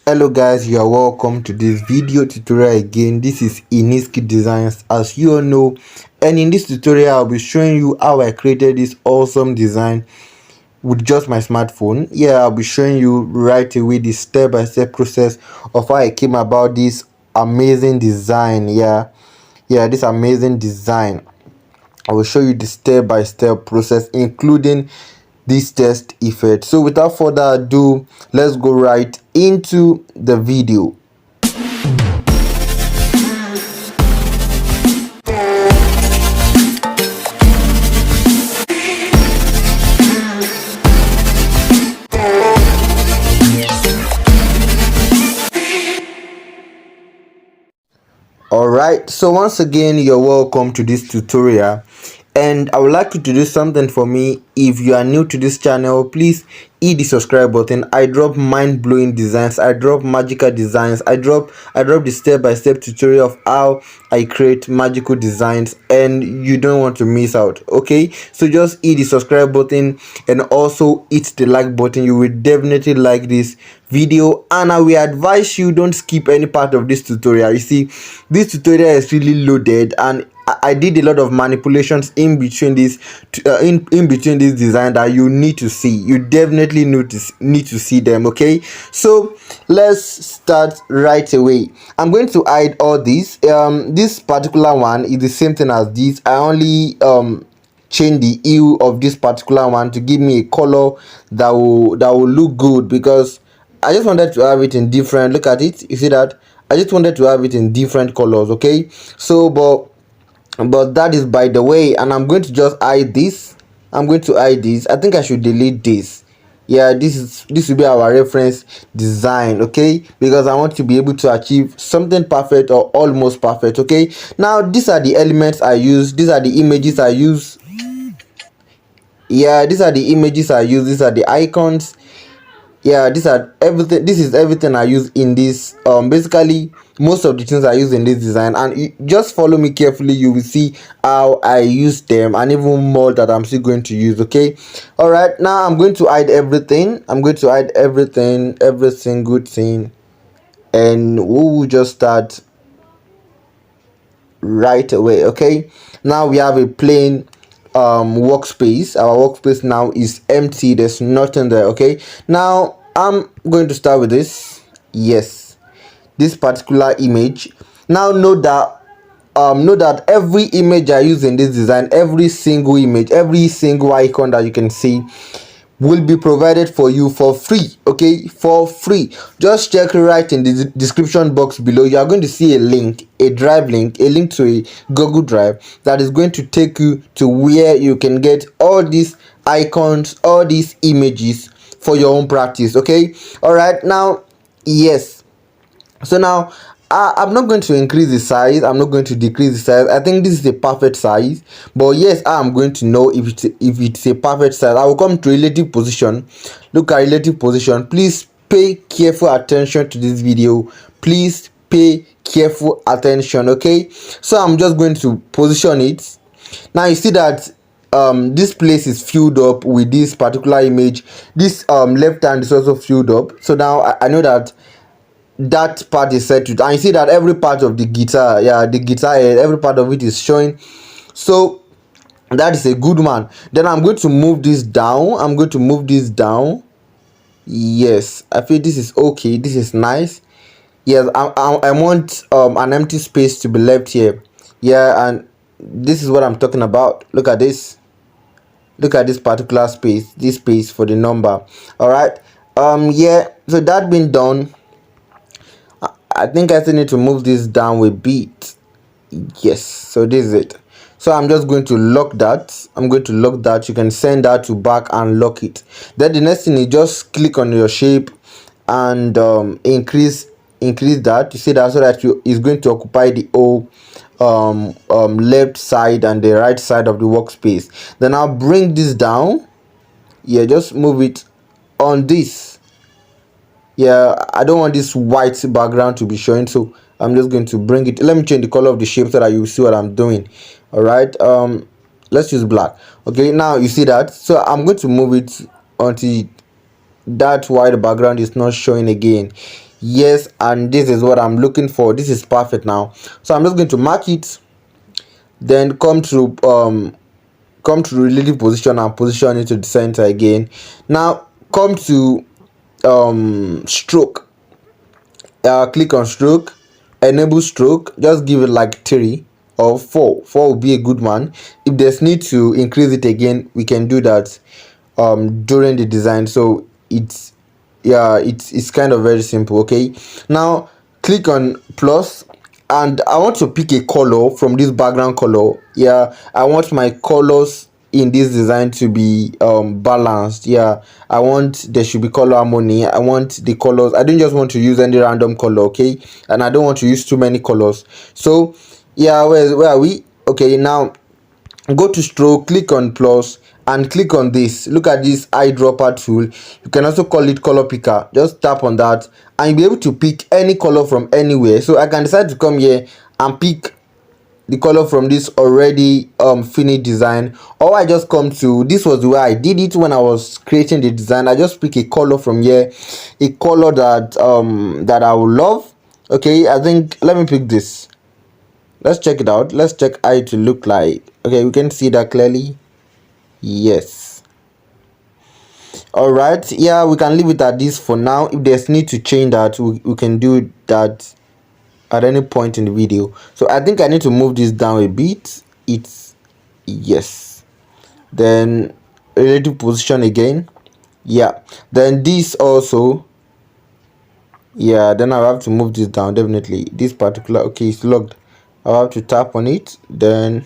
Hello guys, you are welcome to this video tutorial again. This is Iniski Designs, as you all know, and in this tutorial I'll be showing you how I created this awesome design with just my smartphone. I'll be showing you right away the step-by-step process of how I came about this amazing design. This amazing design. I will show you the step-by-step process, including this test effect. So without further ado, let's go right into the video. Alright, so once again, you're welcome to this tutorial, and I would like you to do something for me. If you are new to this channel, please hit the subscribe button. I drop mind-blowing designs, I drop magical designs, I drop the step-by-step tutorial of how I create magical designs, and you don't want to miss out. Okay, so just hit the subscribe button and also hit the like button. You will definitely like this video, and I will advise you don't skip any part of this tutorial. You see, this tutorial is really loaded, and I did a lot of manipulations in between this in between this design that you need to see. You definitely need to see them. Okay, so let's start right away. I'm going to hide all these. This particular one is the same thing as this. I only change the hue of this particular one to give me a color that will look good, because I just wanted to have it in different. Look at it, you see that I just wanted to have it in different colors. Okay, so but that is by the way, and I'm going to just hide this. I think I should delete this. This will be our reference design. Okay, because I want to be able to achieve something perfect or almost perfect. Okay, now these are the elements I use, these are the images I use. These are the icons. This is everything I use in this. Basically most of the things I use in this design, and just follow me carefully, you will see how I use them and even more that I'm still going to use. Okay, all right, now I'm going to hide everything. Every single thing, and we will just start right away. Okay, now we have a plain workspace. Our workspace now is empty, there's nothing there. Okay, now I'm going to start with this. Yes, this particular image. Now know that every image I use in this design, every single image, every single icon that you can see will be provided for you for free. Okay, for free. Just check right in the description box below. You are going to see a link, a link to a Google Drive that is going to take you to where you can get all these icons, all these images for your own practice. Okay, all right, now yes, so now I'm not going to increase the size, I'm not going to decrease the size. I think this is a perfect size, but yes, I'm going to know if it's a perfect size. I will come to relative position. Look at relative position. Please pay careful attention to this video. Please pay careful attention. Okay, so I'm just going to position it. Now you see that this place is filled up with this particular image. This left hand is also filled up. So now I know that part is set to, and you see that every part of the guitar, every part of it is showing. So that is a good one. Then I'm going to move this down. Yes, I feel this is okay, this is nice. Yes, I want an empty space to be left here. And this is what I'm talking about. Look at this particular space, this space for the number. All right, so that being done, I think I still need to move this down a bit. Yes, so this is it. So I'm just going to lock that. You can send that to back and lock it. Then the next thing is just click on your shape and increase that. You see that, so that is going to occupy the whole left side and the right side of the workspace. Then I'll bring this down. Just move it on this. I don't want this white background to be showing, so I'm just going to bring it. Let me change the color of the shape so that you see what I'm doing. All right, let's use black. Okay, now you see that, so I'm going to move it until that white background is not showing again. Yes, and this is what I'm looking for. This is perfect now. So I'm just going to mark it, then come to the relative position and position it to the center again. Now come to stroke. Click on stroke, enable stroke, just give it like 3 or 4. 4 will be a good one. If there's need to increase it again, we can do that during the design. So it's, yeah, it's kind of very simple. Okay, now click on plus, and I want to pick a color from this background color. Yeah, I want my colors in this design to be balanced. Yeah, I want there should be color harmony. I want the colors, I don't just want to use any random color. Okay, and I don't want to use too many colors. So yeah, where are we? Okay, now go to stroke, click on plus, and click on this. Look at this eyedropper tool. You can also call it color picker. Just tap on that and you'll be able to pick any color from anywhere. So I can decide to come here and pick the color from this already finished design, or I just come to, this was the way I did it when I was creating the design. I just pick a color from here, a color that that I would love. Okay, I think, let me pick this. Let's check it out. Let's check how it to look like. Okay, we can see that clearly. Yes. All right, yeah, we can leave it at this for now. If there's need to change that, we can do that at any point in the video. So I think I need to move this down a bit. It's, yes, then relative position again. Yeah, then this also, yeah, then I have to move this down. Definitely this particular, okay, it's locked. I'll have to tap on it, then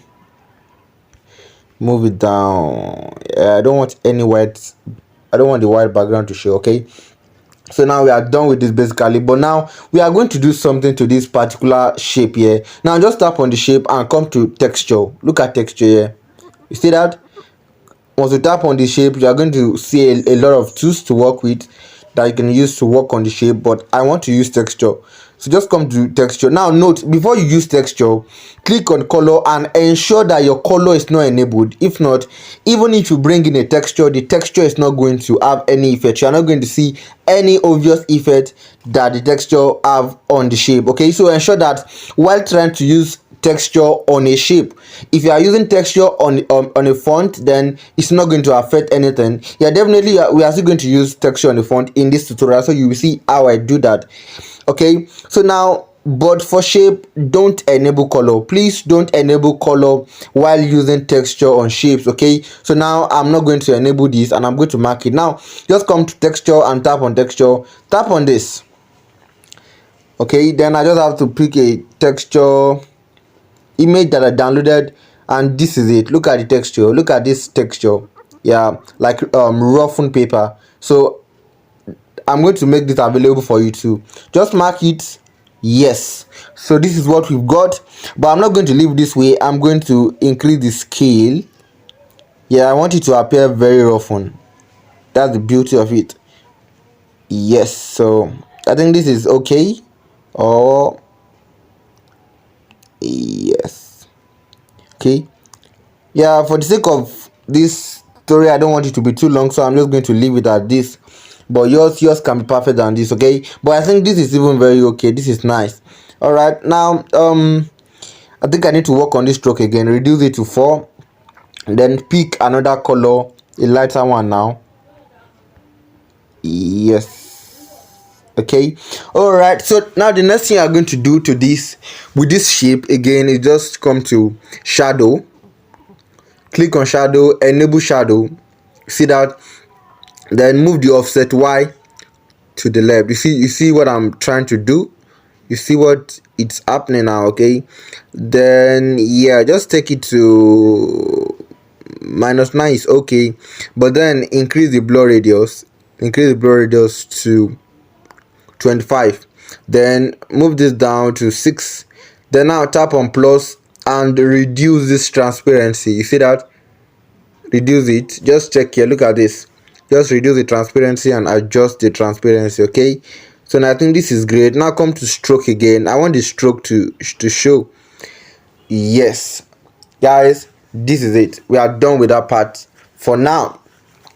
move it down. I don't want any white, I don't want the white background to show. Okay, so now we are done with this basically, but now we are going to do something to this particular shape here. Now just tap on the shape and come to texture. Look at texture here. You see that? Once you tap on the shape, you are going to see a lot of tools to work with that you can use to work on the shape, but I want to use texture. So just come to texture. Now note, before you use texture, click on color and ensure that your color is not enabled. If not, even if you bring in a texture, the texture is not going to have any effect. You are not going to see any obvious effect that the texture have on the shape. Okay, so ensure that while trying to use texture on a shape, if you are using texture on a font, then it's not going to affect anything. Yeah, definitely we are still going to use texture on the font in this tutorial, so you will see how I do that. Okay, so now, but for shape, don't enable color. Please don't enable color while using texture on shapes. Okay, so now I'm not going to enable this and I'm going to mark it. Now just come to texture and tap on texture, tap on this. Okay, then I just have to pick a texture image that I downloaded, and this is it. Look at the texture, look at this texture. Yeah, like roughened paper. So I'm going to make this available for you too. Just mark it. Yes, so this is what we've got, but I'm not going to leave this way. I'm going to increase the scale. Yeah, I want it to appear very roughened. That's the beauty of it. Yes, so I think this is okay. Or yes, okay. Yeah, for the sake of this story, I don't want it to be too long, so I'm just going to leave it at this. But yours can be perfect than this. Okay, but I think this is even very okay. This is nice. All right, now I think I need to work on this stroke again. Reduce it to 4, and then pick another color, a lighter one now. Yes. Okay, all right, so now the next thing I'm going to do to this, with this shape again, is just come to shadow, click on shadow, enable shadow. See that? Then move the offset Y to the left. You see what I'm trying to do? You see what it's happening now? Okay, then yeah, just take it to -9 is okay, but then increase the blur radius, to 25, then move this down to 6, then now tap on plus and reduce this transparency. You see that? Reduce it. Just check here, look at this. Just reduce the transparency and adjust the transparency. Okay, so now I think this is great. Now come to stroke again. I want the stroke to show. Yes, guys, this is it. We are done with that part for now.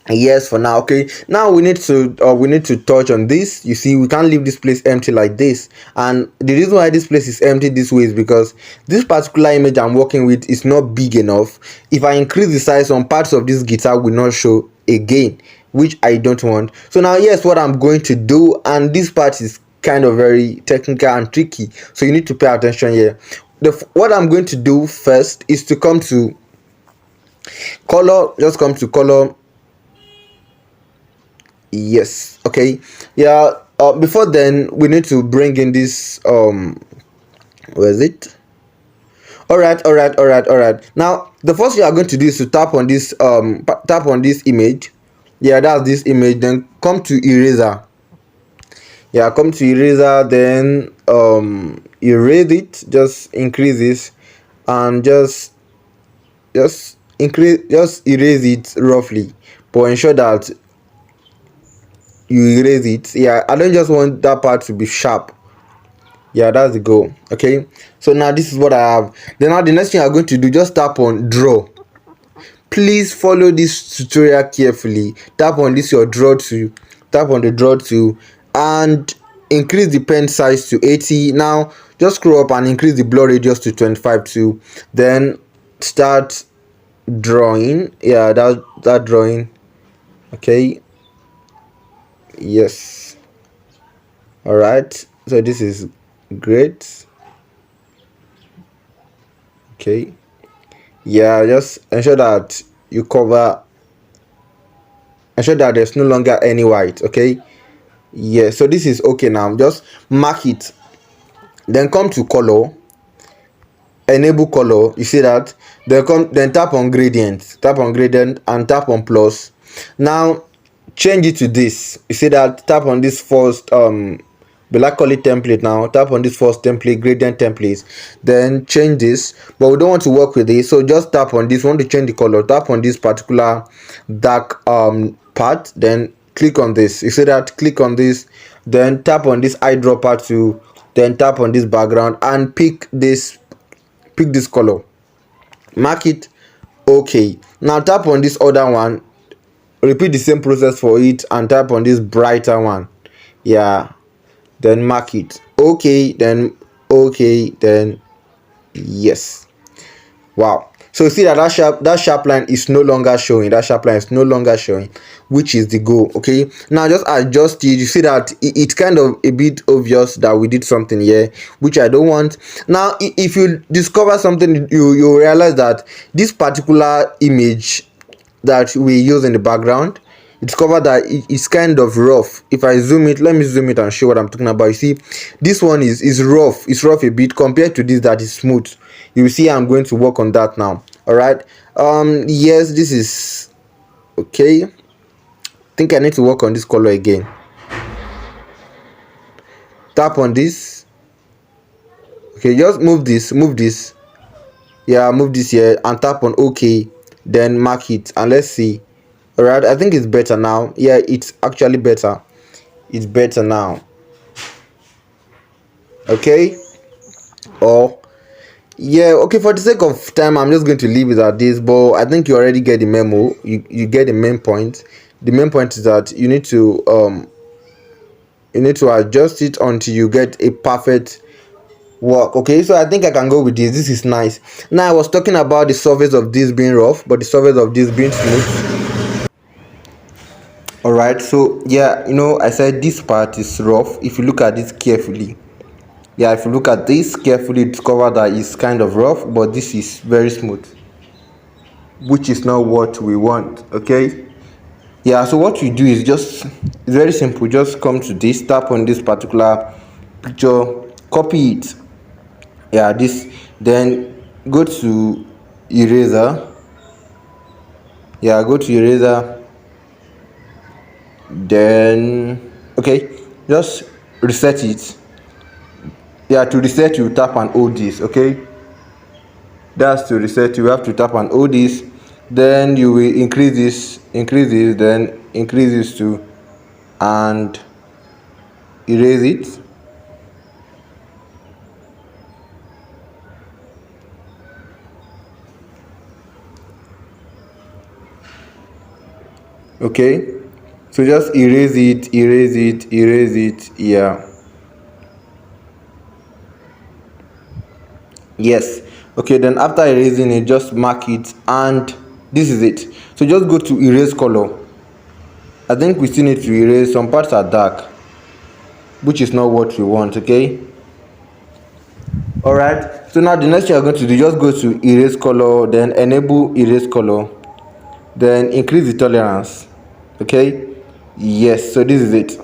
Yes, for now. Okay, now we need to touch on this. You see, we can't leave this place empty like this, and the reason why this place is empty this way is because this particular image I'm working with is not big enough. If I increase the size, some parts of this guitar will not show again, which I don't want. So now, here's what I'm going to do, and this part is kind of very technical and tricky, so you need to pay attention here. What I'm going to do first is to come to color. Just come to color. Yes. Okay. Yeah. Before then, we need to bring in this. Where is it? All right. All right. All right. All right. Now, the first thing you are going to do is to tap on this. Tap on this image. Yeah, that's this image. Then come to eraser. Yeah, come to eraser. Then erase it. Just increase this, and just increase. Just erase it roughly, but ensure that you erase it. Yeah, I don't just want that part to be sharp. Yeah, that's the goal. Okay, so now this is what I have. Then now the next thing I'm going to do, just tap on draw. Please follow this tutorial carefully. Tap on this your draw tool. Tap on the draw tool and increase the pen size to 80. Now just scroll up and increase the blur radius to 25 too. Then start drawing. Yeah, that drawing. Okay. Yes. All right, so this is great. Okay, yeah, just ensure that there's no longer any white. Okay, yeah, so this is okay. Now just mark it, then come to color, enable color. You see that, then tap on gradient, and tap on plus. Now change it to this. You see that, tap on this first black call it template. Now tap on this first template, gradient templates, then change this, but we don't want to work with this, so just tap on this. We want to change the color, tap on this particular dark part, then click on this. You see that, click on this, then tap on this eyedropper to, then tap on this background and pick this color, mark it. Okay, now tap on this other one, repeat the same process for it, and tap on this brighter one. Yeah, then mark it. Okay, then okay, then yes. Wow, so see that that sharp line is no longer showing. That sharp line is no longer showing, which is the goal. Okay, now just adjust it. You see that it's kind of a bit obvious that we did something here, which I don't want. Now if you discover something, you realize that this particular image that we use in the background, discover that it's kind of rough. If I zoom it, let me zoom it and show what I'm talking about. You see, this one is rough. It's rough a bit compared to this that is smooth. You will see I'm going to work on that now. All right, yes, this is okay. I think I need to work on this color again. Tap on this. Okay, just move this. Yeah, move this here and tap on OK, then mark it, and let's see. All right, I think it's better now. Yeah, it's actually better. It's better now. Okay, or yeah, okay, for the sake of time I'm just going to leave it at this, but I think you already get the memo. You get the main point. The main point is that you need to adjust it until you get a perfect work. Okay, so I think I can go with this. This is nice. Now I was talking about the surface of this being rough, but the surface of this being smooth. All right, so yeah, I said this part is rough. If you look at this carefully, yeah, if you look at this carefully, discover that it's kind of rough, but this is very smooth, which is not what we want. Okay, yeah, so what you do is it's very simple. Just come to this, tap on this particular picture, copy it. Yeah, this, then go to eraser. Yeah, go to eraser, then okay, just reset it. Yeah, to reset you tap and hold this. Okay, that's to reset. You have to tap and hold this, then you will increase this, then increase this too, and erase it. Okay, so just erase it, erase it, erase it. Yeah, yes. Okay, then after erasing it, just mark it, and this is it. So just go to erase color. I think we still need to erase some parts are dark, which is not what we want. Okay, all right. So now the next thing you're going to do, just go to erase color, then enable erase color, then increase the tolerance. Okay, yes. So this is it.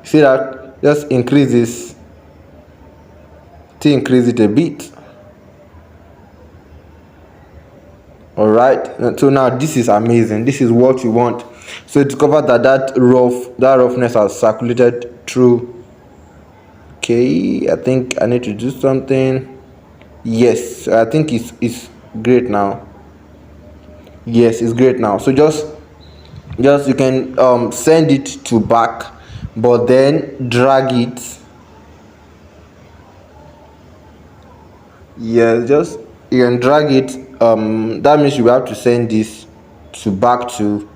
See that? Just increase this to increase it a bit. All right, so now this is amazing. This is what we want. So to cover that roughness has circulated through. Okay, I think I need to do something. Yes, I think it's great now. Yes, it's great now. So just you can send it to back, but then drag it. Yes, just you can drag it. That means you have to send this to back to,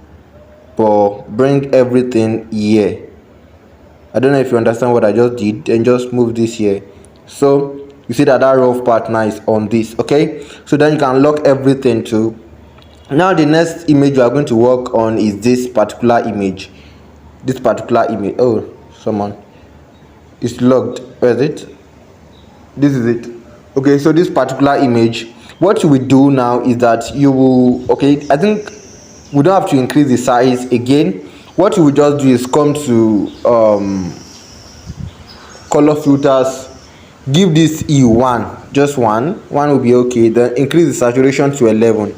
but bring everything here. I don't know if you understand what I just did, and just move this here. So you see that rough part now is on this. Okay, so then you can lock everything to. Now the next image you are going to work on is this particular image. Oh, someone, it's locked. Where is it? This is it. Okay, so this particular image, what you will do now is that you will, okay, I think we don't have to increase the size again. What you will just do is come to color filters, give this E1, just one will be okay, then increase the saturation to 11.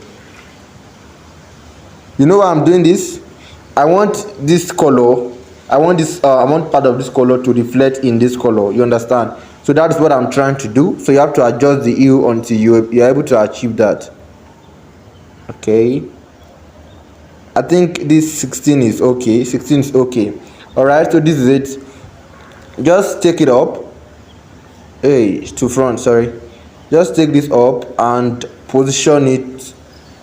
You know why I'm doing this? I want this color, I want part of this color to reflect in this color. You understand? So that's what I'm trying to do. So you have to adjust the hue until you're able to achieve that. Okay, I think this 16 is okay. 16 is okay. All right, so this is it. Just take it up. Hey, to front, sorry. Just take this up and position it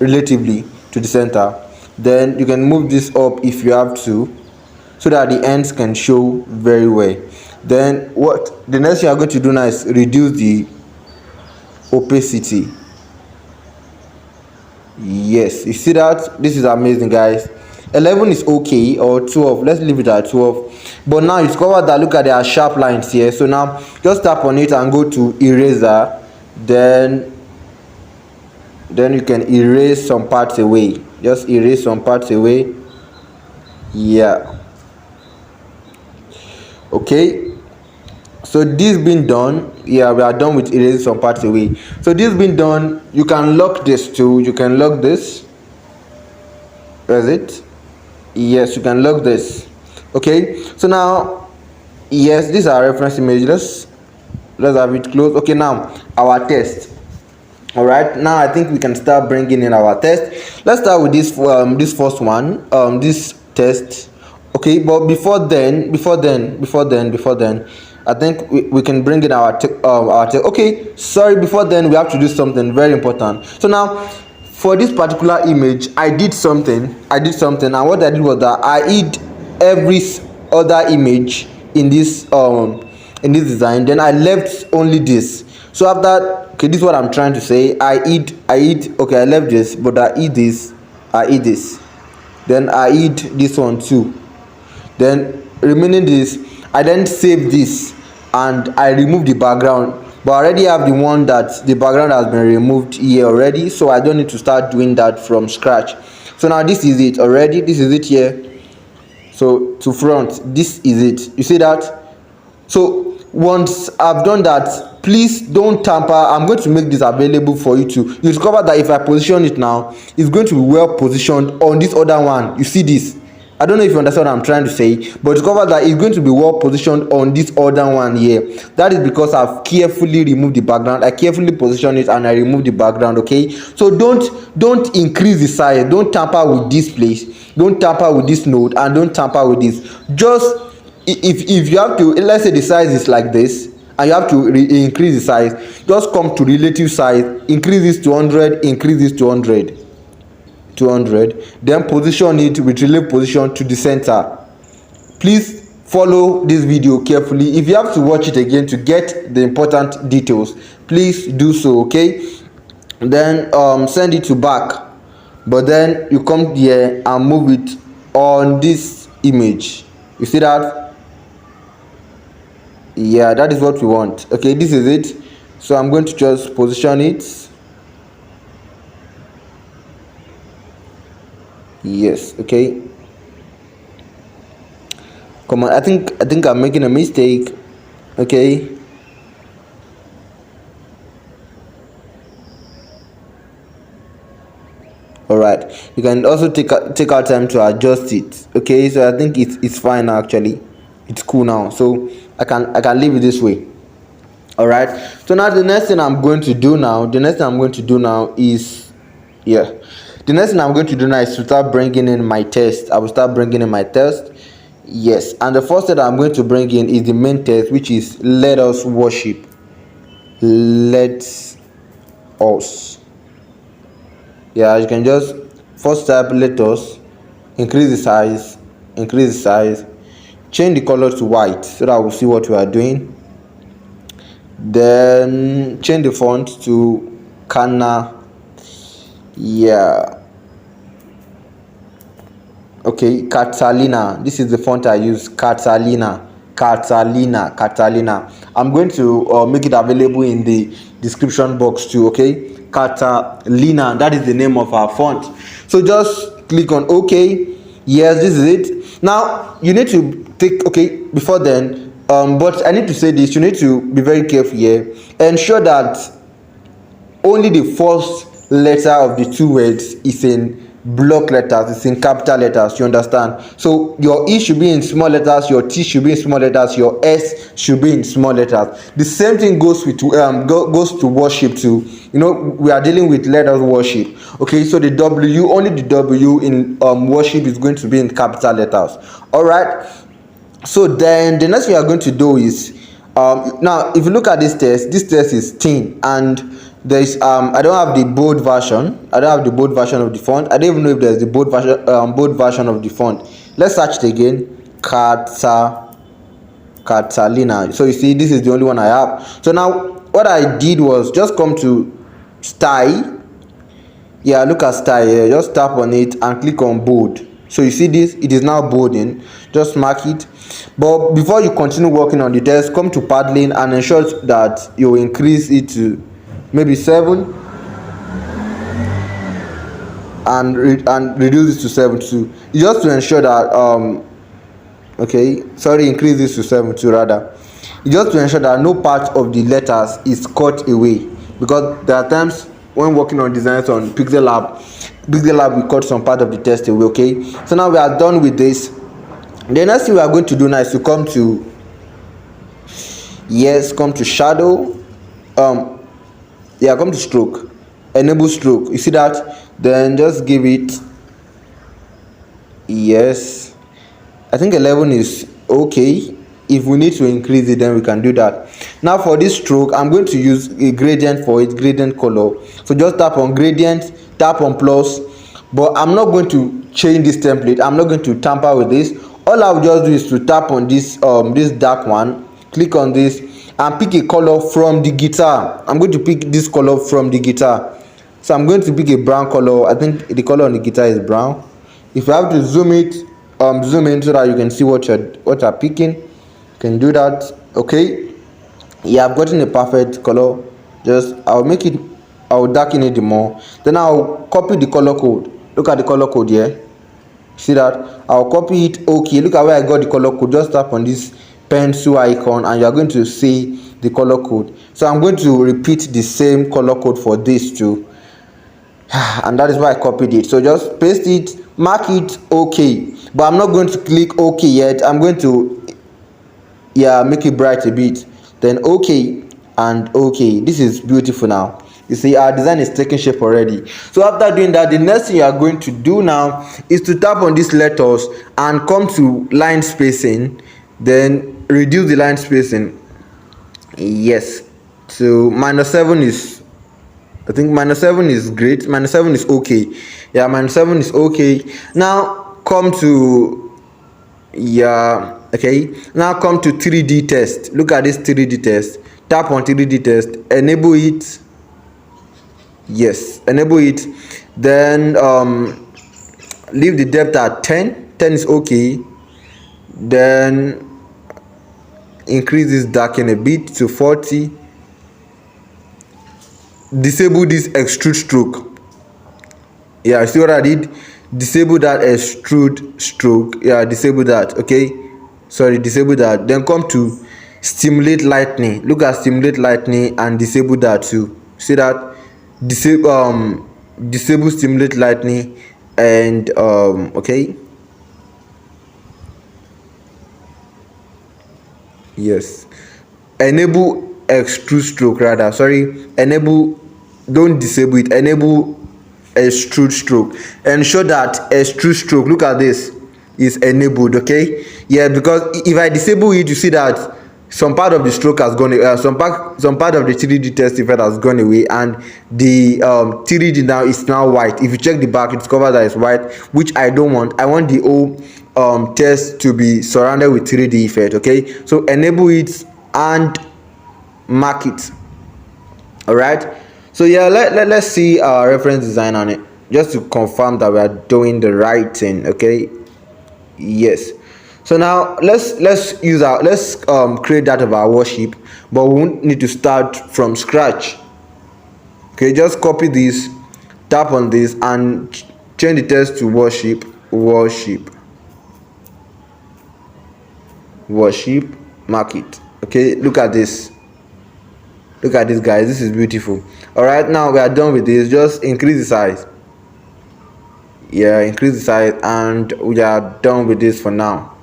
relatively to the center. Then you can move this up if you have to, so that the ends can show very well. Then what the next thing you are going to do now is reduce the opacity. Yes, you see that? This is amazing, guys. 11 is okay, or 12. Let's leave it at 12. But now you discover that, look at, there are sharp lines here. So now just tap on it and go to eraser. Then you can erase some parts away. Just erase some parts away. Yeah, okay. So this being done, yeah, we are done with erasing some parts away. So this being done, you can lock this too. You can lock this. Where is it? Yes, you can lock this. Okay, so now, yes, this is our reference image. Let's have it close. Okay, now our test. All right, now I think we can start bringing in our test. Let's start with this this first one, this test. Okay, but before then, I think we can bring in our test. Okay, sorry, before then we have to do something very important. So now for this particular image, I did something, and what I did was that I hid every other image in this design. Then I left only this. So after, okay, this is what I'm trying to say. I hid, okay, I left this, but I hid this, then I hid this one too. Then remaining this, I then save this and I remove the background, but I already have the one that the background has been removed here already, so I don't need to start doing that from scratch. So now this is it already, this is it here. So to front, this is it. You see that? So once I've done that, please don't tamper. I'm going to make this available for you to, you discover that if I position it now, it's going to be well positioned on this other one. You see this? I don't know if you understand what I'm trying to say, but discover that it's going to be well positioned on this other one here. That is because I've carefully removed the background. I carefully position it and I remove the background. Okay, so don't increase the size, don't tamper with this place, don't tamper with this node, and don't tamper with this. Just if you have to, let's say the size is like this and you have to increase the size, just come to relative size, increase this to 100, increase this to 100, 200. Then position it with relief position to the center. Please follow this video carefully. If you have to watch it again to get the important details, please do so, okay? Then send it to back, but then you come here and move it on this image. You see that? Yeah, that is what we want. Okay, this is it. So I'm going to just position it. Yes, okay. Come on, I think I'm making a mistake. Okay. All right, you can also take our time to adjust it. Okay, so I think it's fine now. Actually, it's cool now, so I can leave it this way. All right, so now the next thing I'm going to do now is, yeah, the next thing I'm going to do now is to start bringing in my test. I will start bringing in my test. Yes, and the first thing I'm going to bring in is the main test, which is let us worship. Let us. Yeah, you can just first type let us, increase the size, change the color to white so that we'll see what we are doing. Then change the font to Kana. Yeah, okay, Catallina. This is the font I use. Catallina. I'm going to make it available in the description box too. Okay, Catallina, that is the name of our font. So just click on OK. Yes, this is it. Now you need to take, okay, before then, but I need to say this, you need to be very careful here. Ensure that only the first letter of the two words is in block letters, it's in capital letters, you understand? So your E should be in small letters, your T should be in small letters, your S should be in small letters. The same thing goes with goes to worship too. You know, we are dealing with letters worship. Okay, so the W, only the W in worship is going to be in capital letters. All right, so then the next thing we are going to do is now if you look at this test is thin, and there's I don't have the bold version of the font. I don't even know if there's the bold version of the font. Let's search it again. Catallina. So you see, this is the only one I have. So now what I did was just come to style. Yeah, look at style here. Just tap on it and click on bold. So you see this, it is now bolding. Just mark it. But before you continue working on the text, come to paddling and ensure that you increase it to maybe 7 and reduce it to 7 too. Just to ensure that increase this to 7 too rather. Just to ensure that no part of the letters is cut away, because there are times when working on designs on Pixel Lab we cut some part of the text away. Okay, so now we are done with this. The next thing we are going to do now is to come to shadow, come to stroke, enable stroke. You see that? Then just give it, yes, I think 11 is okay. If we need to increase it, then we can do that. Now for this stroke, I'm going to use a gradient for it, gradient color. So just tap on gradient, tap on plus, but I'm not going to change this template. I'm not going to tamper with this. All I will just do is to tap on this this dark one, click on this and pick a color from the guitar. I'm going to pick this color from the guitar. So I'm going to pick a brown color. I think the color on the guitar is brown. If you have to zoom it, zoom in so that you can see what you're picking, you can do that. Okay, yeah, I've gotten a perfect color. Just I'll darken it more. Then I'll copy the color code. Look at the color code here. See that? I'll copy it. Okay, look at where I got the color code. Just tap on this pencil icon and you're going to see the color code. So I'm going to repeat the same color code for this too, and that is why I copied it. So just paste it, mark it okay, but I'm not going to click OK yet. I'm going to make it bright a bit, then OK and OK. This is beautiful now. You see, our design is taking shape already. So after doing that, the next thing you are going to do now is to tap on these letters and come to line spacing, then reduce the line spacing. Yes, so -7 is I think -7 is great. -7 is okay. Yeah, -7 is okay. Now come to, yeah, okay. Now come to 3D test. Look at this 3D test. Tap on 3D test. Enable it. Yes, enable it. Then leave the depth at 10. 10 is okay. Then increase this darken a bit to 40. Disable this extrude stroke. Yeah, see what I did? Disable that extrude stroke. Yeah, disable that. Okay, sorry, disable that. Then come to stimulate lightning. Look at stimulate lightning and disable that too. See that? Disable stimulate lightning. And okay, yes, enable extrude stroke, rather, sorry, enable, don't disable it, enable extrude stroke. Ensure that extrude stroke, look at this, is enabled. Okay, yeah, because if I disable it, you see that some part of the stroke has gone, some part of the 3D test effect has gone away, and the 3D now is now white. If you check the back, it's covered that it's white, which I don't want. I want the whole test to be surrounded with 3D effect. Okay, so enable it and mark it. All right, so yeah, let's see our reference design on it, just to confirm that we are doing the right thing. Okay, yes. So now let's use our, let's create that of our worship, but we won't need to start from scratch. Okay, just copy this, tap on this, and change the text to worship, mark it. Okay, look at this, guys, this is beautiful. All right, now we are done with this. Just increase the size. Yeah, increase the size, and we are done with this for now.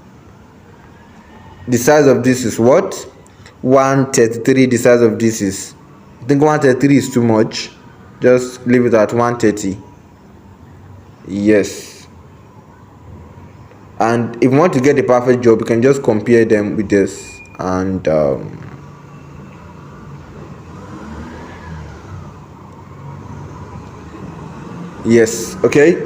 The size of this is what? 133. The size of this is, I think 133 is too much. Just leave it at 130. Yes. And if you want to get the perfect job, you can just compare them with this, and yes, okay.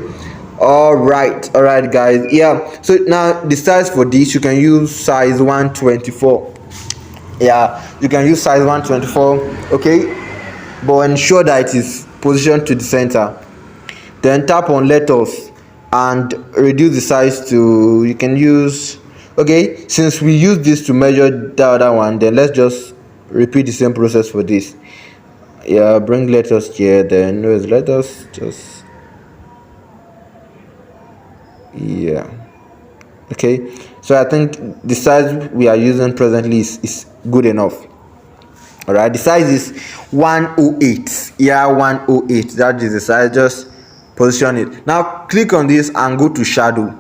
All right, guys. Yeah, so now the size for this, you can use size 124. Yeah, you can use size 124. Okay, but ensure that it is positioned to the center. Then tap on letters and reduce the size to, you can use, okay, since we use this to measure the other one, then let's just repeat the same process for this. Yeah, bring letters here, then let us just, yeah, okay. So I think the size we are using presently is good enough. All right, the size is 108. Yeah, 108, that is the size. Just position it. Now click on this and go to shadow.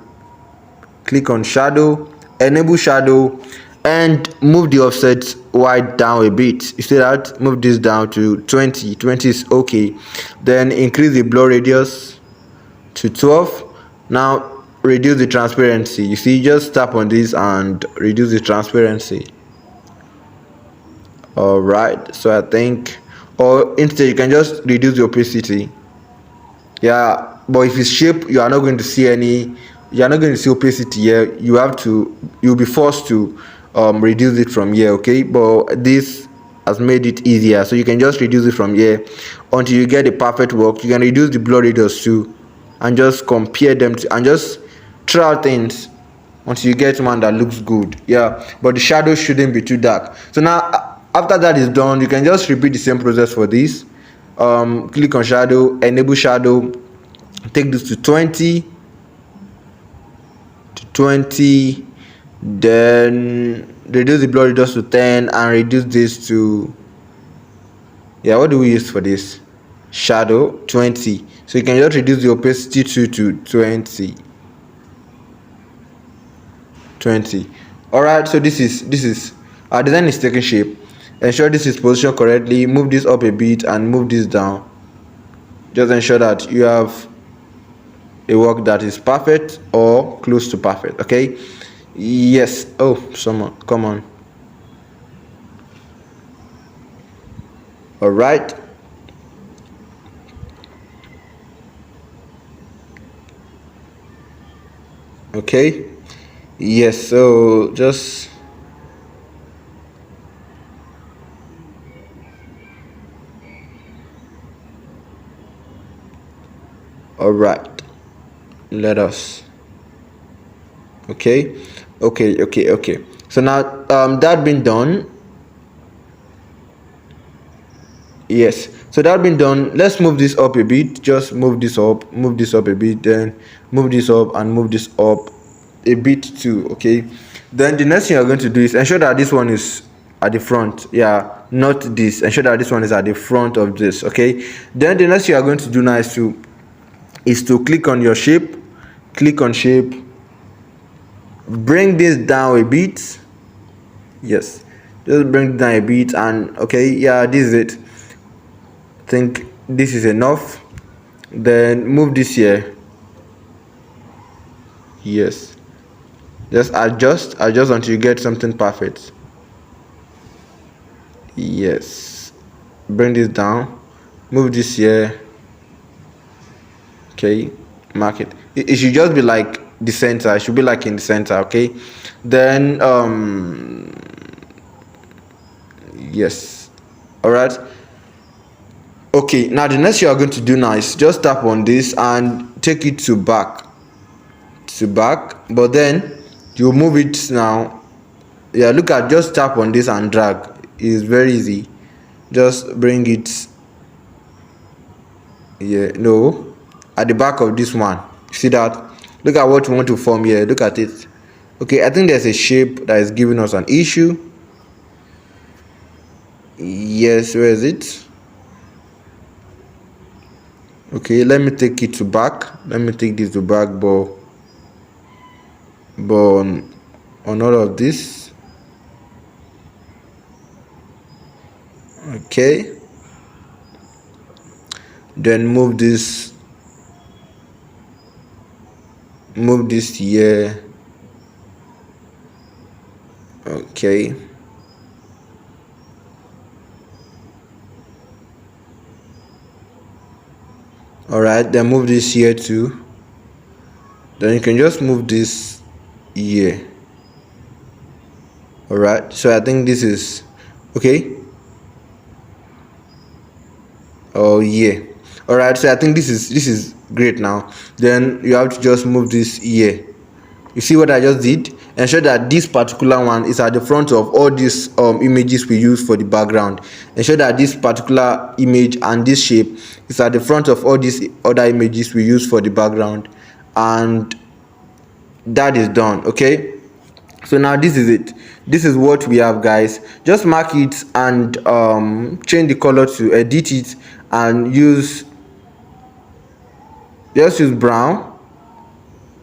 Click on shadow, enable shadow, and move the offset wide down a bit. You see that? Move this down to 20. 20 is okay. Then increase the blur radius to 12. Now reduce the transparency. You see, just tap on this and reduce the transparency. All right, so I think, or instead you can just reduce the opacity. Yeah, but if it's shape, you are not going to see any, you are not going to see opacity here. You'll be forced to reduce it from here. Okay, but this has made it easier, so you can just reduce it from here until you get the perfect work. You can reduce the blur radius too, and just compare them to, and just try out things until you get one that looks good. Yeah, but the shadow shouldn't be too dark. So now after that is done, you can just repeat the same process for this. Click on shadow, enable shadow, take this to 20, then reduce the blur radius to 10, and reduce this to, yeah, what do we use for this? Shadow 20. So you can just reduce the opacity to 20. All right, so this is our design is taking shape. Ensure this is positioned correctly. Move this up a bit and move this down. Just ensure that you have a work that is perfect or close to perfect. Okay, yes. Oh, someone, come on. All right, Okay, yes, so just all right, let us. Okay, okay, so now that been done. Yes, so that been done, let's move this up a bit. Just move this up a bit, then move this up and move this up a bit too. Okay, then the next thing you're going to do is ensure that this one is at the front. Yeah, not this. Ensure that this one is at the front of this. Okay, then the next thing you're going to do now is to click on your shape, click on shape, bring this down a bit. Yes, just bring it down a bit, and okay, yeah, this is it. Think this is enough. Then move this here. Yes, just adjust until you get something perfect. Yes, bring this down, move this here. Okay, mark it. It should just be like the center. It should be like in the center. Okay, then yes, all right. Okay, now the next you are going to do now is just tap on this and take it to back, but then you move it now. Yeah, look at, just tap on this and drag. It's very easy. Just bring it. Yeah, no, at the back of this one. See that? Look at what you want to form here. Look at it. Okay, I think there's a shape that is giving us an issue. Yes, where is it? Okay, let me take it to back. Let me take this to back, but on all of this. Okay, then move this here. Okay, all right, then move this here too. Then you can just move this here. All right, so I think this is okay. Oh yeah, all right, so I think this is great. Now then you have to just move this here. You see what I just did? Ensure that this particular one is at the front of all these images we use for the background. Ensure that this particular image and this shape is at the front of all these other images we use for the background, and that is done. Okay, so now this is it. This is what we have, guys. Just mark it and change the color to edit it, and use brown.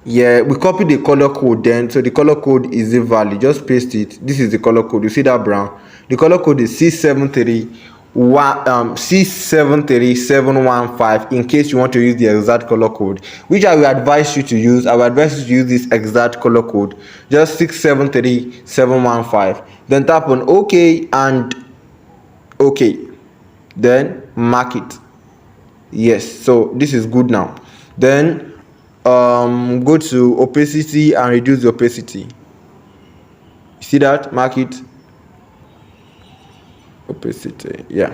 Yeah, we copy the color code then, so the color code is the value. Just paste it. This is the color code. You see that brown? The color code is C73715, in case you want to use the exact color code, which I will advise you to use. I will advise you to use this exact color code, just 673-715. Then tap on OK and OK, then mark it. Yes, so this is good now. Then go to opacity and reduce the opacity. See that? Mark it. Opacity. Yeah.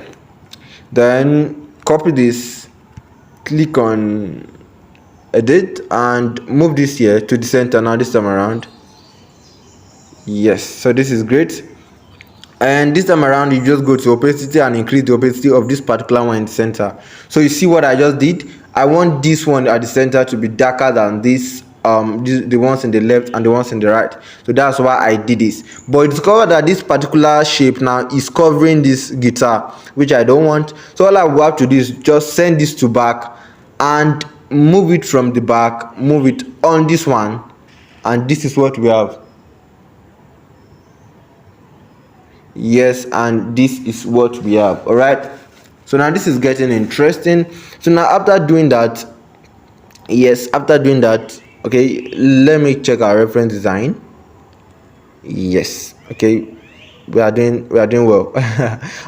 Then copy this, click on edit, and move this here to the center now this time around. Yes, so this is great. And this time around you just go to opacity and increase the opacity of this particular one in the center. So you see what I just did? I want this one at the center to be darker than this, the ones in the left and the ones in the right. So that's why I did this. But discover that this particular shape now is covering this guitar, which I don't want. So all I will have to do is just send this to back and move it from the back, move it on this one, and this is what we have. Yes, and this is what we have. All right, so now this is getting interesting. So now after doing that, okay, let me check our reference design. Yes, okay, we are doing well.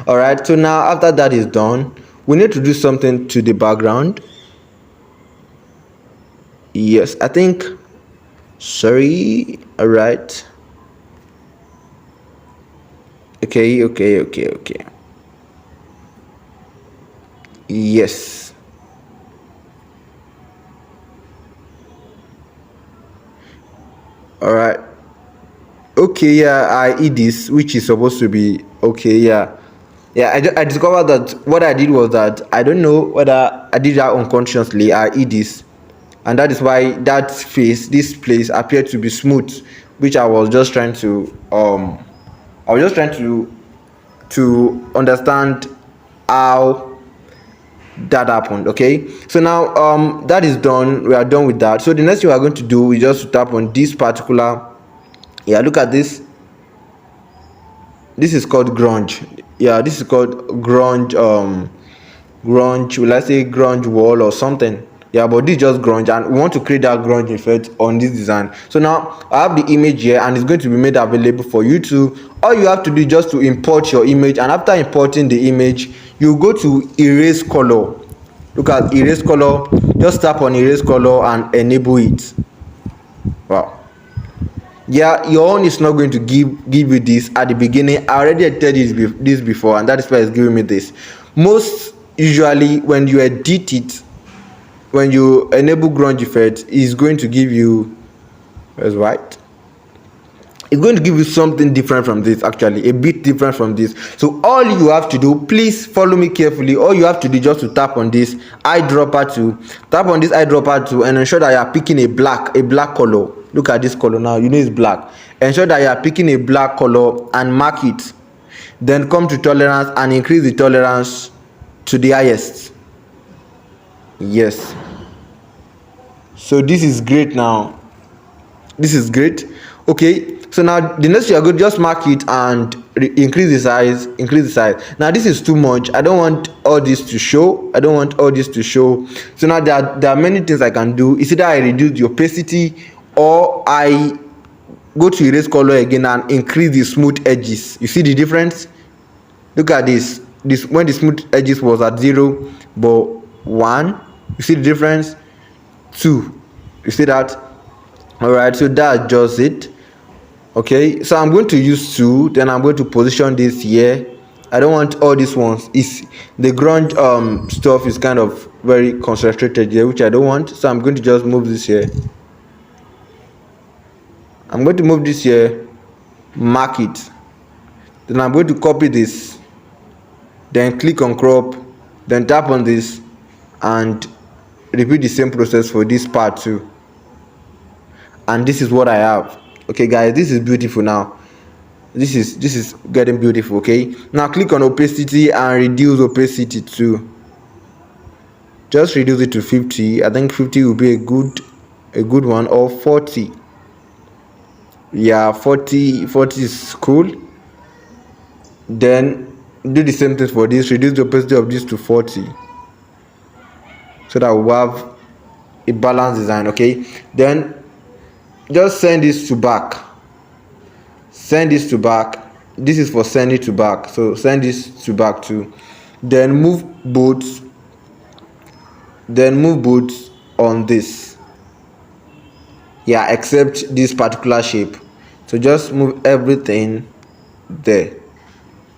All right, so now after that is done, we need to do something to the background. Yes, I think Sorry. All right. Okay. Yes. All right. Okay, yeah, I eat this, which is supposed to be okay, yeah. Yeah, I discovered that what I did was that I don't know whether I did that unconsciously. I eat this, and that is why that face, this place appeared to be smooth, which I was just trying to understand how that happened. Okay, so now that is done. We are done with that. So the next thing we are going to do is just to tap on this particular, yeah, look at this. This is called grunge. Yeah, this is called grunge. Grunge, will I say grunge wall or something? Yeah, but this is just grunge, and we want to create that grunge effect on this design. So now I have the image here, and it's going to be made available for you to. All you have to do is just to import your image, and after importing the image, you go to erase color. Look at erase color. Just tap on erase color and enable it. Wow. Yeah, your own is not going to give you this at the beginning. I already edited this before, and that is why it's giving me this. Most usually when you edit it, when you enable grunge effect, is going to give you, where's white, it's going to give you something different from this, actually a bit different from this. So all you have to do, please follow me carefully, all you have to do just to tap on this eyedropper tool, and ensure that you are picking a black color. Look at this color now, you know it's black. Ensure that you are picking a black color and mark it. Then come to tolerance and increase the tolerance to the highest. Yes, so this is great now. This is great. Okay, so now the next you are going to just mark it and increase the size. Now this is too much. I don't want all this to show. So now there are many things I can do. It's either I reduce the opacity, or I go to erase color again and increase the smooth edges. You see the difference? Look at this when the smooth edges was at 0, but 1, you see the difference. 2, you see that? All right, so that's just it. Okay, so I'm going to use 2, then I'm going to position this here. I don't want all these ones. Is the grunge stuff is kind of very concentrated here, which I don't want. So I'm going to just move this here. I'm going to move this here, mark it. Then I'm going to copy this, then click on crop, then tap on this and repeat the same process for this part too. And this is what I have. Okay guys, this is beautiful now. This is getting beautiful. Okay, now click on opacity and reduce opacity too. Just reduce it to 50. I think 50 will be a good one, or 40. Yeah, 40 is cool. Then do the same thing for this. Reduce the opacity of this to 40, so that we have a balanced design. Okay, then just send this to back. This is for send it to back, so send this to back too. Then move both on this. Yeah, except this particular shape. So just move everything there.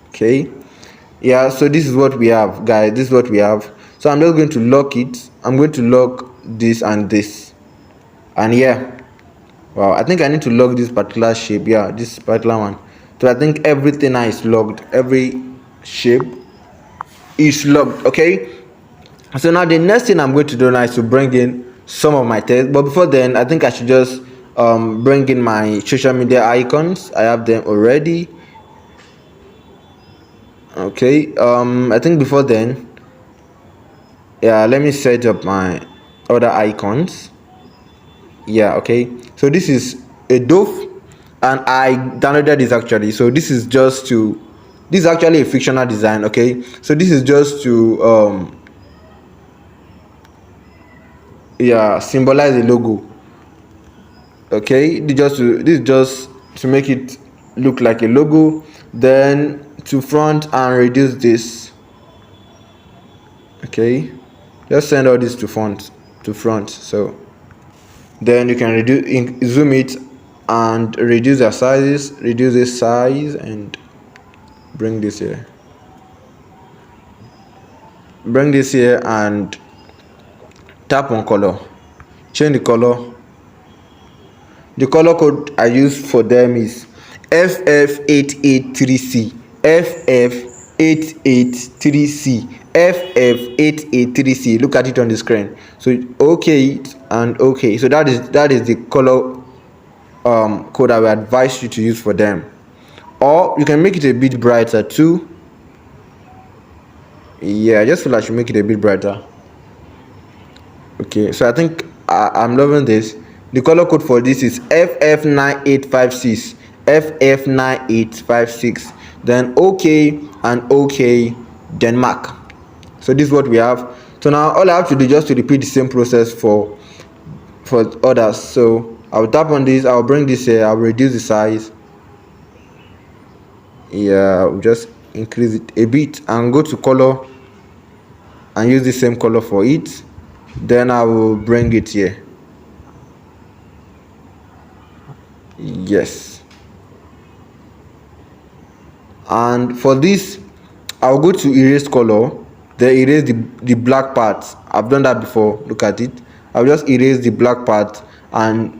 Okay, yeah, so this is what we have, guys. So I'm just going to lock it. I'm going to lock this and this, and yeah, wow, I think I need to lock this particular shape. Yeah, this particular one. So I think everything now is locked. Every shape is locked. Okay, so now the next thing I'm going to do now is to bring in some of my text. But before then, I think I should just bring in my social media icons. I have them already. Okay, I think before then, yeah, let me set up my other icons. Yeah, okay, so this is a dove, and I downloaded this actually. So this is actually a fictional design. Okay, so this is just to yeah, symbolize the logo. Okay, this is just to make it look like a logo. Then to front and reduce this. Okay, just send all this to front. So Then you can zoom it and reduce the sizes, reduce the size, and bring this here, and tap on color, change the color. The color code I use for them is FF883C, FF883C, FF883C. Look at it on the screen. So okay and okay. So that is the color code I will advise you to use for them. Or you can make it a bit brighter too. Yeah, I just feel I should make it a bit brighter. Okay, so I think I'm loving this. The color code for this is FF9856, FF9856. Then okay and okay, then mark. So this is what we have. So now all I have to do is just to repeat the same process for others. So I'll tap on this, I'll bring this here, I'll reduce the size. Yeah, I'll just increase it a bit and go to color and use the same color for it. Then I will bring it here. Yes, and for this I'll go to erase color, then erase the black part. I've done that before. Look at it. I'll just erase the black part and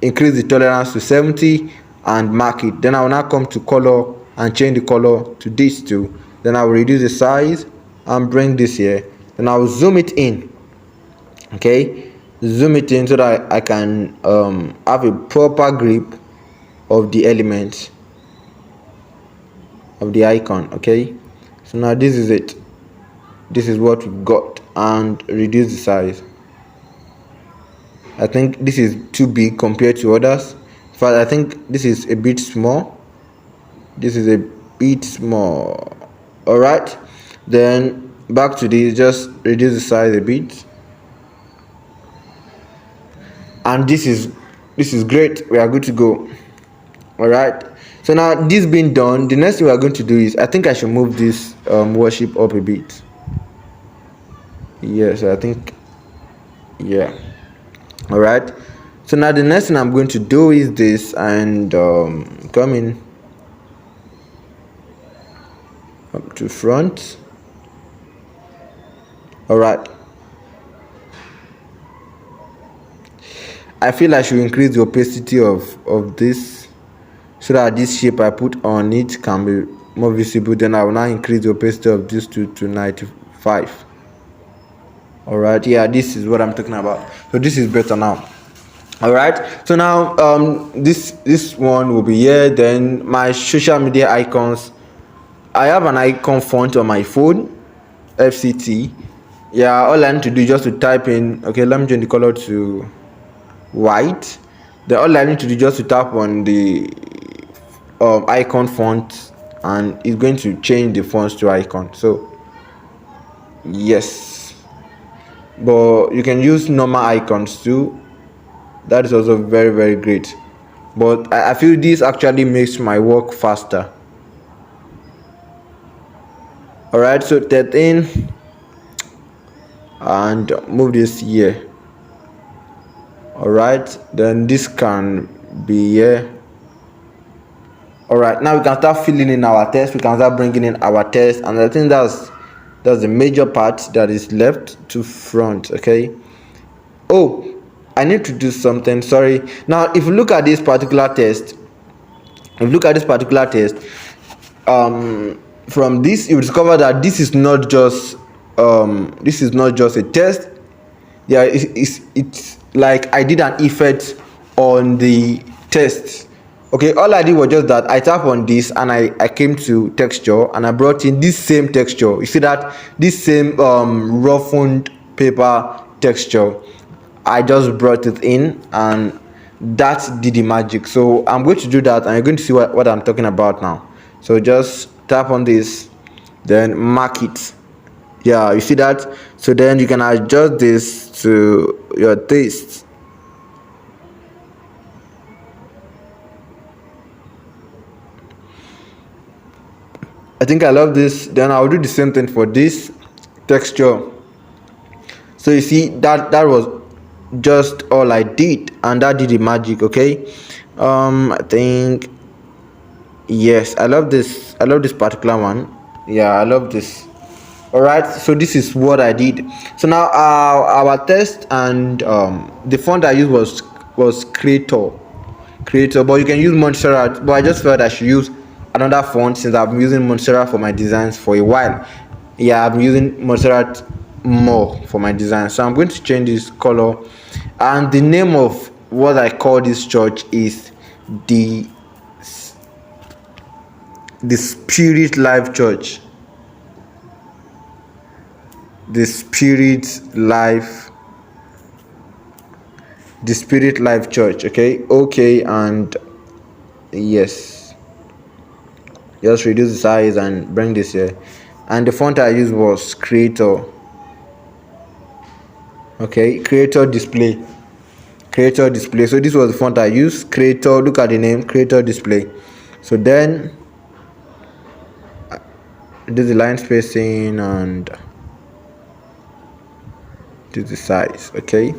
increase the tolerance to 70 and mark it. Then I will now come to color and change the color to this too. Then I will reduce the size and bring this here. Then I will zoom it in. Okay, zoom it in so that I can have a proper grip of the element of the icon. Okay, so now this is it. This is what we've got, and reduce the size. I think this is too big compared to others. In fact, I think this is a bit small. This is a bit small. All right, then back to this, just reduce the size a bit. And this is great. We are good to go. All right, so now this being done, the next thing we are going to do is, I think I should move this worship up a bit. Yes, I think, yeah. All right, so now the next thing I'm going to do is this, and come in up to front. All right, I feel I should increase the opacity of this so that this shape I put on it can be more visible. Then I will now increase the opacity of this to 95. All right, yeah, this is what I'm talking about. So this is better now. All right, so now this one will be here. Then my social media icons, I have an icon font on my phone, FCT. Yeah, all I need to do is just to type in, okay, let me change the color to white. Then all I need to do is just to tap on the icon font, and it's going to change the fonts to icon. So yes, but you can use normal icons too. That is also very, very great, but I feel this actually makes my work faster. All right, so 13 and move this here. All right, then this can be here. All right, now we can start filling in our text. We can start bringing in our text, and I think that's the major part that is left to front. Okay, oh, I need to do something, sorry. Now if you look at this particular text, from this you will discover that this is not just a test. Yeah, it's like I did an effect on the text. Okay, all I did was just that I tap on this and I came to texture and I brought in this same texture. You see that this same roughened paper texture, I just brought it in, and that did the magic. So I'm going to do that, and you're going to see what I'm talking about now. So just tap on this, then mark it. Yeah, you see that? So then you can adjust this to your taste. I think I love this. Then I'll do the same thing for this texture. So you see that just all I did, and that did the magic. Okay, I think, yes, I love this particular one. Yeah, I love this. All right, so this is what I did. So now our test, and the font I used was Creator, but you can use Montserrat. But I just felt I should use another font since I've been using Montserrat for my designs for a while. Yeah, I'm using Montserrat more for my design. So I'm going to change this color, and the name of what I call this church is the the Spirit Life Church. The Spirit Life, the Spirit Life Church. Okay, and yes, just reduce the size and bring this here. And the font I used was Creator. Okay, CreatoDisplay. So this was the font I used, Creator. Look at the name, CreatoDisplay. So then do the line spacing and do the size. Okay,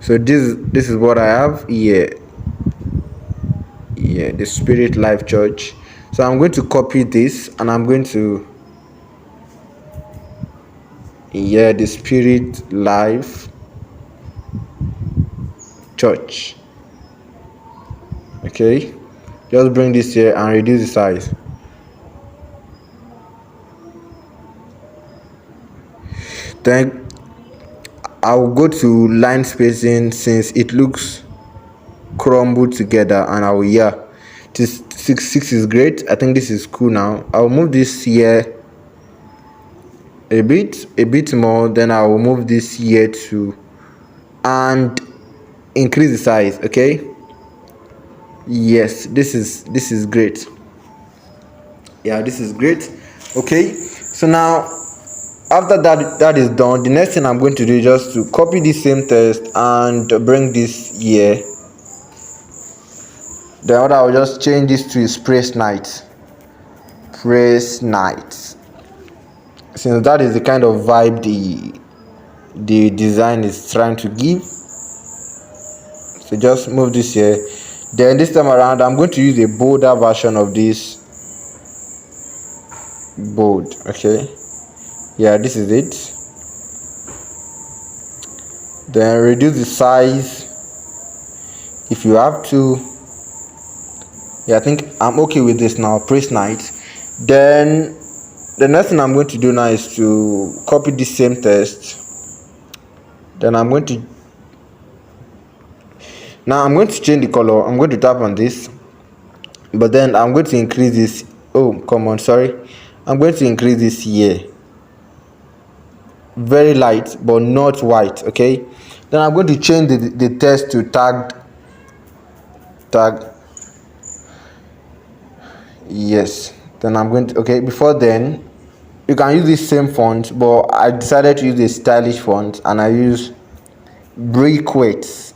so this is what I have here. Yeah, the Spirit Life Church. So I'm going to copy this, and I'm going to, yeah, the Spirit Life Church. Okay, just bring this here and reduce the size. Then I'll go to line spacing since it looks crumbled together, and I'll, yeah, this 6 is great. I think this is cool. Now I'll move this here a bit more, then I'll move this here to, and increase the size. Okay, yes, this is great. Yeah, this is great. Okay, so now after that is done, the next thing I'm going to do is just to copy this same text and bring this here. Then I'll just change this to praise night. Praise night, since that is the kind of vibe the design is trying to give. So just move this here. Then this time around, I'm going to use a bolder version of this. Bold. Okay, yeah, this is it. Then reduce the size if you have to. Yeah, I think I'm okay with this now. Praise night. Then the next thing I'm going to do now is to copy this same text. Then I'm going to change the color. I'm going to tap on this, but then I'm going to increase this. Oh, come on, sorry. I'm going to increase this here, very light but not white. Okay, then I'm going to change the text to tag. Yes, then I'm going to, okay, before then you can use this same font, but I decided to use a stylish font, and I use Briquete.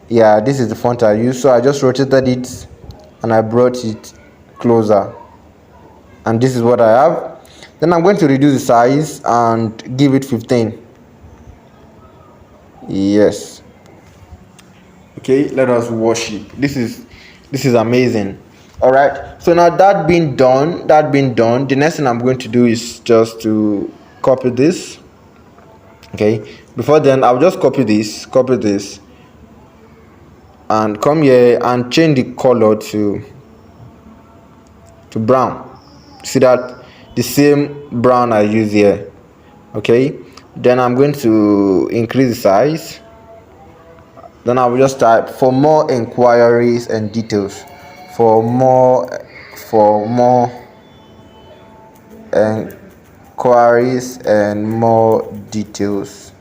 Yeah, this is the font I use. So I just rotated it and I brought it closer, and this is what I have. Then I'm going to reduce the size and give it 15. Yes. Okay, let us worship. This is amazing. All right, so now that being done, the next thing I'm going to do is just to copy this. Okay, before then I'll just copy this, and come here and change the color to brown. See that, the same brown I use here. Okay, then I'm going to increase the size. Then I will just type, for more inquiries and details, for more inquiries and more details,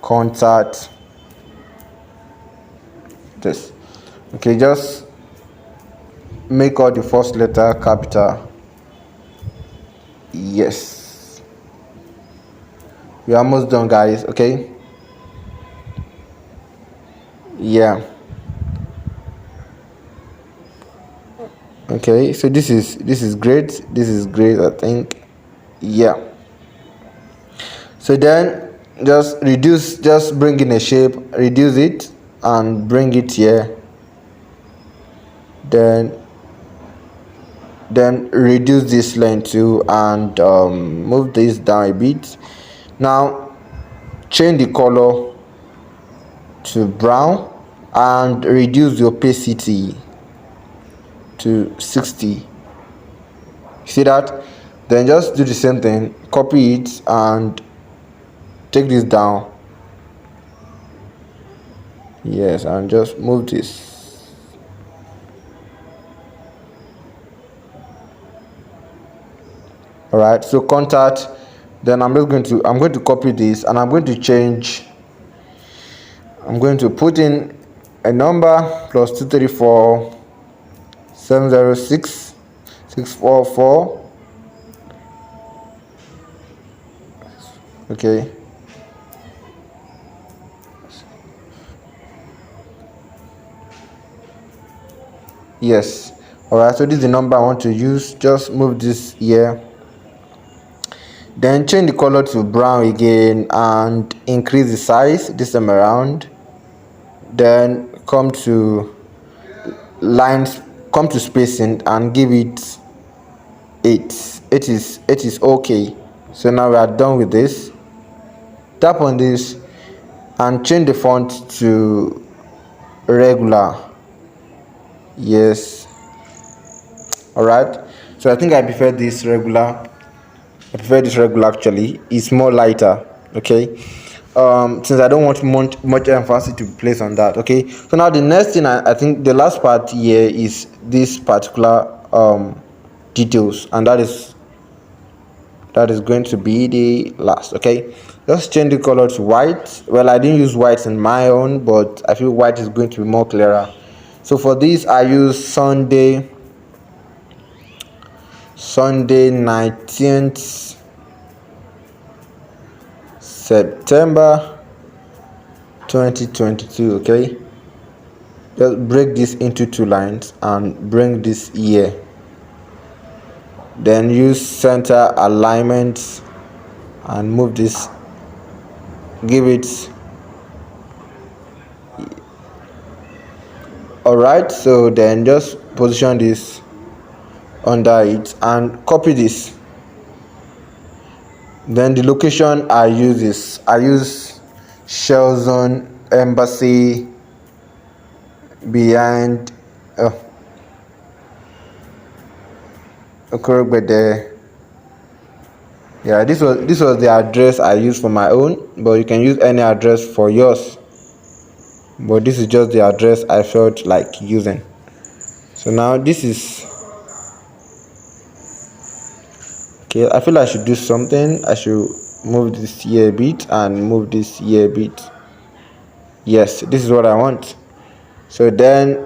contact this. Okay, just make all the first letter capital. Yes, we're almost done, guys. Okay, yeah. Okay, so this is great. I think. Yeah, so then just reduce, just bring in a shape, reduce it and bring it here, then reduce this length too, and move this down a bit. Now change the color to brown and reduce the opacity to 60. See that? Then just do the same thing, copy it and take this down. Yes, and just move this. All right, so contact. Then I'm going to copy this and I'm going to change. I'm going to put in a number plus 234 706 644. Okay. Yes. All right, so this is the number I want to use. Just move this here, then change the color to brown again and increase the size this time around. Then come to lines, come to spacing and give it 8. It is okay. So now we are done with this. Tap on this and change the font to regular. Yes. All right, so I think I prefer this regular. Actually. It's more lighter. Okay, since I don't want much emphasis to be placed on that. Okay, so now the next thing, I think the last part here is this particular details, and that is going to be the last. Okay, just change the color to white. Well, I didn't use white in my own, but I feel white is going to be more clearer. So for this I use Sunday 19th September 2022. Okay, just break this into 2 lines and bring this here, then use center alignment and move this, give it. All right, so then just position this under it and copy this. Then the location I use Shell Zone Embassy behind Okorobede. Yeah, this was the address I used for my own, but you can use any address for yours, but this is just the address I felt like using. So now this is okay. I feel I should do something. I should move this here a bit and move this here a bit. Yes, this is what I want. So then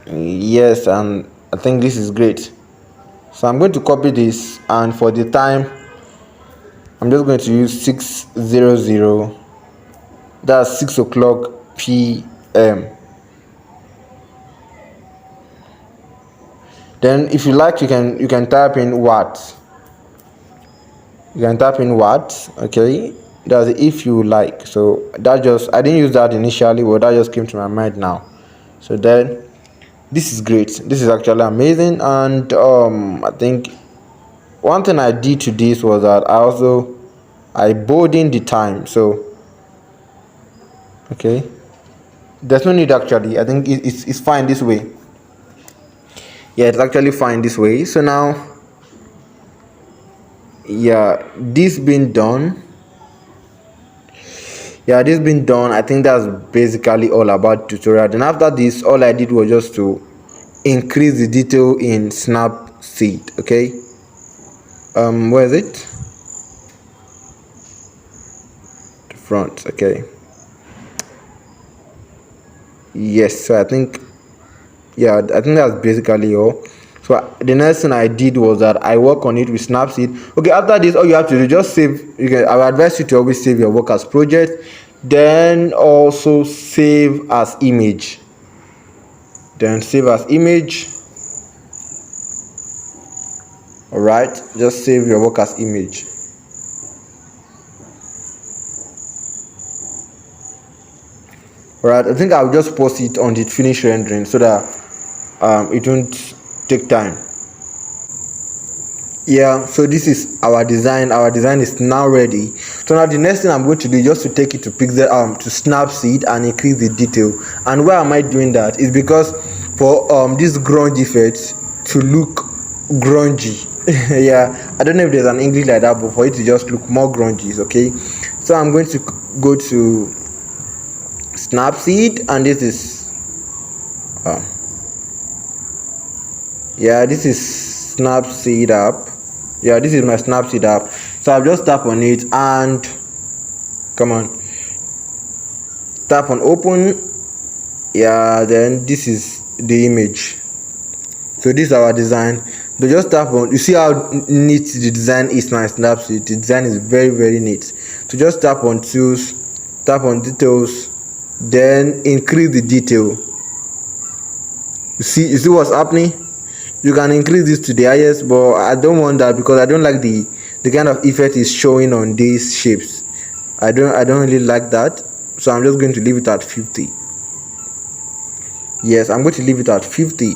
yes, and I think this is great. So I'm going to copy this, and for the time I'm just going to use 6:00. That's 6 o'clock p.m. Then if you like, you can type in watts. Okay, that's if you like. So that just, I didn't use that initially, but that just came to my mind now. So then this is great. This is actually amazing. And I think one thing I did to this was that I bolded the time. So okay, there's no need actually. I think it's fine this way. Yeah, it's actually fine this way. So now, yeah, this being done, I think that's basically all about tutorial. Then after this, all I did was just to increase the detail in Snapseed. Okay, where is it? The front. Okay, yes. So I think that's basically all. So the next thing I did was that I work on it with Snapseed. Okay, after this, all you have to do, just save. I would advise you to always save your work as project, then also save as image. All right, just save your work as image. All right, I think I'll just pause it on the finish rendering so that it won't take time. Yeah, so this is our design. Our design is now ready. So now the next thing I'm going to do is just to take it to pixel to Snapseed and increase the detail. And why am I doing that? Is because for this grunge effect to look grungy. Yeah, I don't know if there's an English like that, but for it to just look more grungy, okay? So I'm going to go to Snapseed, and this is yeah, this is Snapseed app. Yeah, this is my Snapseed app. So I'll just tap on it and come on, tap on open. Yeah, then this is the image. So this is our design. So just tap on, you see how neat the design is. My Snapseed, the design is very, very neat. So just tap on tools, tap on details, then increase the detail. You see what's happening? You can increase this to the highest, but I don't want that because I don't like the kind of effect is showing on these shapes. I don't really like that, so I'm just going to leave it at 50. Yes, I'm going to leave it at 50.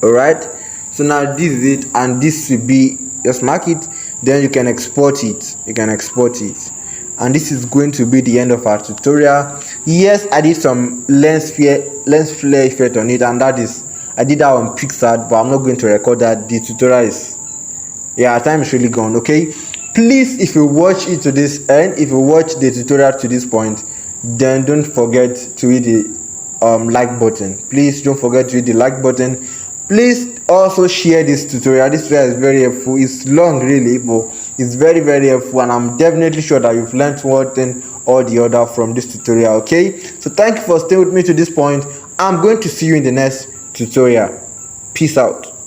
All right, so now this is it, and this will be, just mark it, then you can export it. And this is going to be the end of our tutorial. Yes, I did some lens flare effect on it, and that is, I did that on Pixar, but I'm not going to record that. The tutorial is, yeah, time is really gone. Okay, please, if you watch it to this end, if you watch the tutorial to this point, then don't forget to hit the like button. Please don't forget to hit the like button. Please also share this tutorial. This tutorial is very helpful. It's long really, but it's very, very helpful, and I'm definitely sure that you've learned one thing or the other from this tutorial. Okay, so thank you for staying with me to this point. I'm going to see you in the next tutorial. Peace out.